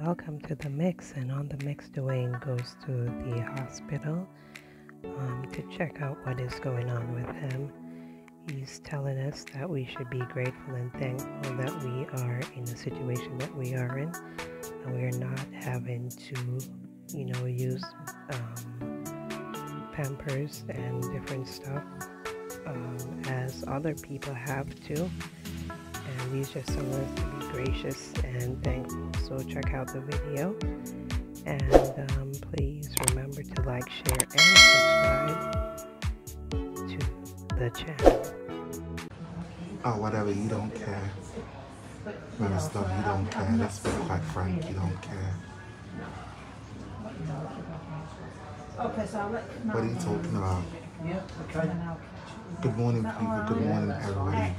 welcome to the mix. And on the mix, Dwayne goes to the hospital to check out what is going on with him. He's telling us that we should be grateful and thankful that we are in the situation that we are in, and we are not having to, use Pampers and different stuff as other people have to. And he's just telling us to be gracious and thankful. So check out the video, and please remember to like, share, and subscribe to the channel. Oh, whatever, you don't care. Man, stuff, you don't care. Let's be quite frank, you don't care. What are you talking about? Good morning, people. Good morning, everybody.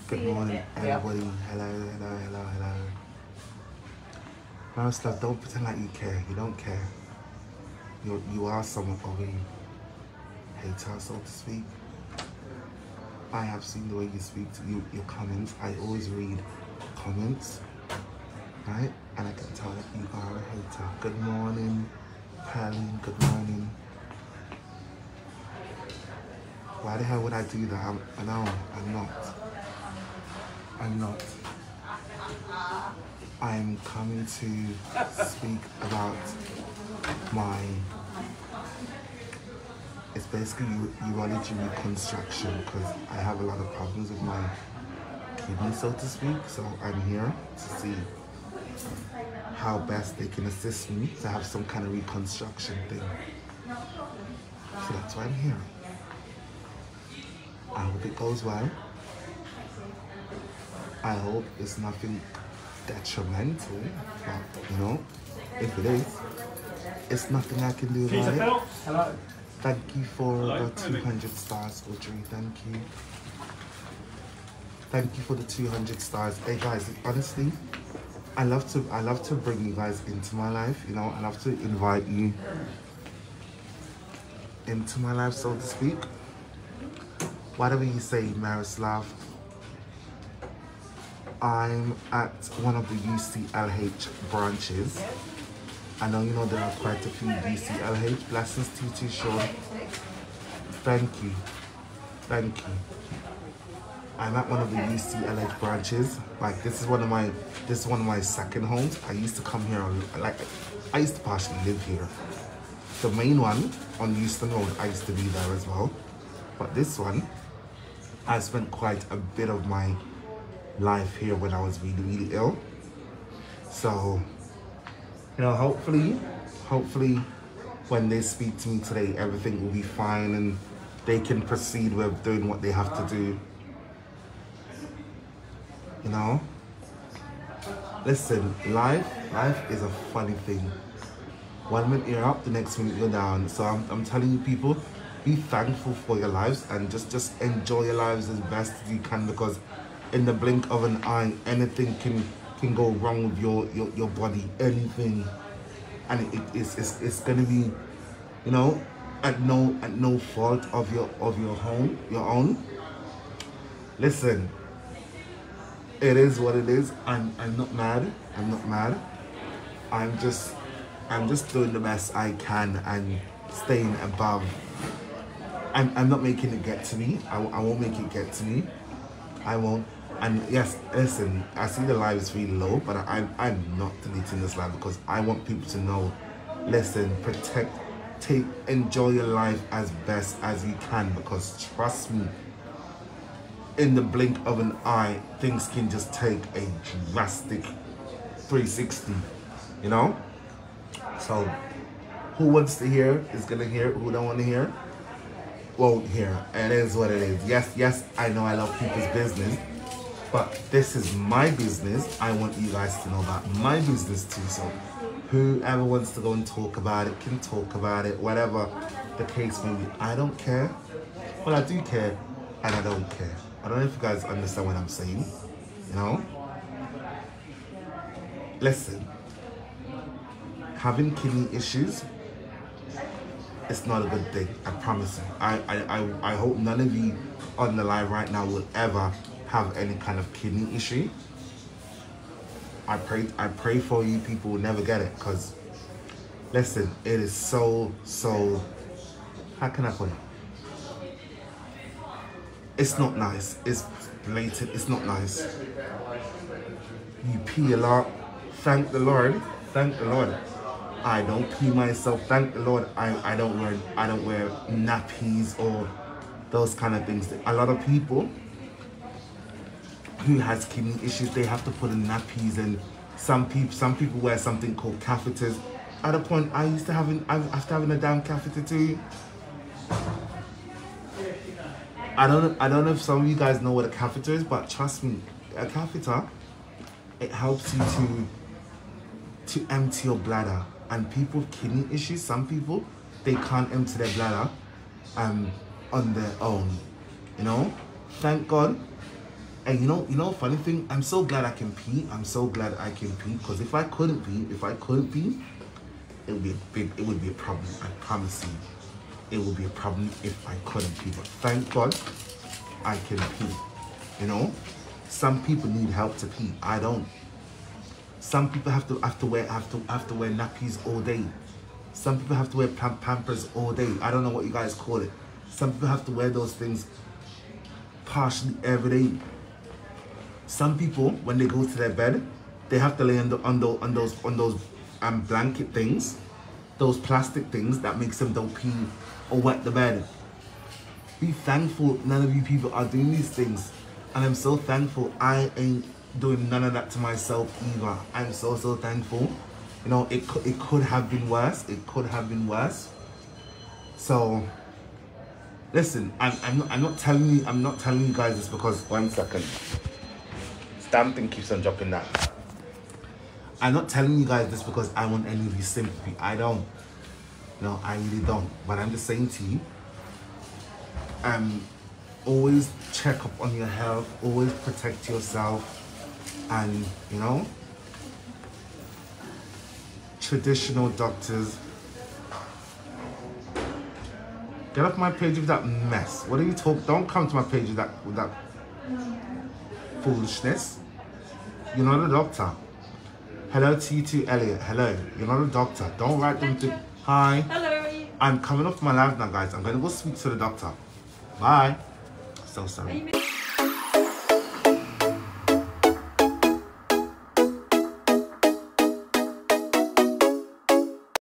Good morning, everybody. Hello. Man, stuff, don't pretend like you care. You don't care. You are someone of a hater, so to speak. I have seen the way you speak to your comments. I always read comments, right? And I can tell that you are a hater. Good morning, Pauline. Good morning. Why the hell would I do that? No, I'm not. I'm coming to speak about it's basically urology reconstruction, because I have a lot of problems with my kidney, so to speak. So I'm here to see how best they can assist me to have some kind of reconstruction thing. So that's why I'm here. I hope it goes well. I hope it's nothing detrimental, but if it is, it's nothing I can do about it. Hello. Thank you for the 200 stars, Audrey. Thank you. Thank you for the 200 stars. Hey guys, honestly, I love to bring you guys into my life. I love to invite you into my life, so to speak. Whatever you say, Miroslav. I'm at one of the UCLH branches. I know there are quite a few UCLH. Blessings to you, Sean. Thank you. I'm at one of the UCLH branches. Like, this is one of my second homes. I used to come here, I used to partially live here. The main one on Euston Road, I used to be there as well. But this one, I spent quite a bit of my life here when I was really, really ill. So, hopefully when they speak to me today, everything will be fine and they can proceed with doing what they have to do. Listen, life is a funny thing. 1 minute you're up, the next minute you're down. So I'm telling you, people, be thankful for your lives and just enjoy your lives as best as you can, because in the blink of an eye, anything can go wrong with your body, anything, and it's gonna be, at no fault of your own. Listen, it is what it is. I'm not mad. I'm just doing the best I can and staying above. I'm not making it get to me. I won't make it get to me. I won't. And yes, listen, I see the live is really low, but I'm not deleting this live because I want people to know, listen, enjoy your life as best as you can, because trust me, in the blink of an eye, things can just take a drastic 360, So, who wants to hear is gonna hear, who don't want to hear won't hear. It is what it is. Yes, I know I love people's business, but this is my business. I want you guys to know about my business too. So whoever wants to go and talk about it can talk about it, whatever the case may be. I don't care. Well, I do care, and I don't care. I don't know if you guys understand what I'm saying, Listen, having kidney issues, it's not a good thing, I promise you. I hope none of you on the live right now will ever have any kind of kidney issue. I pray for you people will never get it, because listen, it is so, how can I put it? It's not nice. It's blatant. It's not nice. You pee a lot. Thank the Lord. Thank the Lord. I don't pee myself. Thank the Lord. I don't wear nappies or those kind of things. A lot of people who has kidney issues, they have to put in nappies, and some people wear something called catheters. At a point, I have to having a damn catheter too. I don't know if some of you guys know what a catheter is, but trust me, a catheter, it helps you to empty your bladder. And people with kidney issues, some people, they can't empty their bladder on their own. You know? Thank God. And you know, funny thing, I'm so glad I can pee. I'm so glad I can pee, because if I couldn't pee, it would be a problem. I promise you. It would be a problem if I couldn't pee. But thank God I can pee. You know? Some people need help to pee. I don't. Some people have to wear nappies all day. Some people have to wear Pampers all day. I don't know what you guys call it. Some people have to wear those things partially every day. Some people, when they go to their bed, they have to lay on those blanket things, those plastic things that makes them don't pee or wet the bed. Be thankful none of you people are doing these things, and I'm so thankful I ain't doing none of that to myself either. I'm so thankful. You know, it could have been worse. It could have been worse. So listen, I'm not telling you guys this because, 1 second, stamp thing keeps on dropping that. I'm not telling you guys this because I want any of you sympathy. I don't. No, I really don't. But I'm just saying to you, always check up on your health, always protect yourself, and you know, traditional doctors. Get off my page with that mess. What are you talking? Don't come to my page with that foolishness. You're not a doctor. Hello to you too, Elliot. Hello. You're not a doctor. Don't write them to... Hi. Hello. I'm coming off my live now, guys. I'm going to go speak to the doctor. Bye. So sorry.